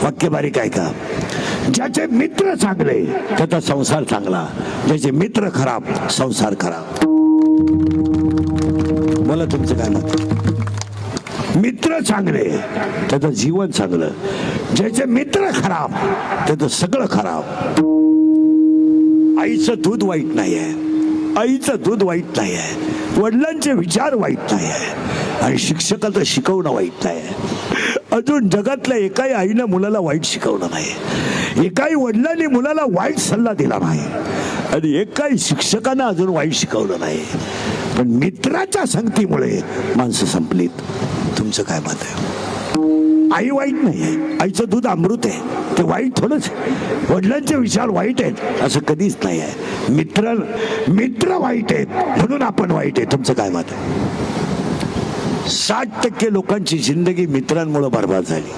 वाक्य बारीक आहे का? ज्याचे मित्र चांगले त्याचा संसार चांगला, ज्याचे मित्र खराब संसार खराब. मला तुमचं काय मत? मित्र चांगले त्याचं जीवन चांगलं, ज्याचे मित्र खराब त्याचं सगळं खराब. आईचं दूध वाईट नाही आहे, आईचं दूध वाईट नाही आहे, वडिलांचे विचार वाईट नाही आहे, आणि शिक्षकाचं शिकवणं वाईट नाही आहे. अजून जगातल्या एकाही आईनं मुलाला वाईट शिकवलं नाही, एकाही वडिलांनी मुलाला वाईट सल्ला दिला नाही, आणि एकाही शिक्षकानं अजून वाईट शिकवलं नाही. पण मित्राच्या संगतीमुळे माणसं संपलीत. तुमचं काय मत आहे? आई वाईट नाही आहे, आईचं दूध अमृत आहे, ते वाईट थोडंच. वडिलांचे विचार वाईट आहेत असं कधीच नाही आहे. मित्र वाईट आहेत म्हणून आपण वाईट आहे. तुमचं काय मत आहे? 60% लोकांची जिंदगी मित्रांमुळे बर्बाद झाली.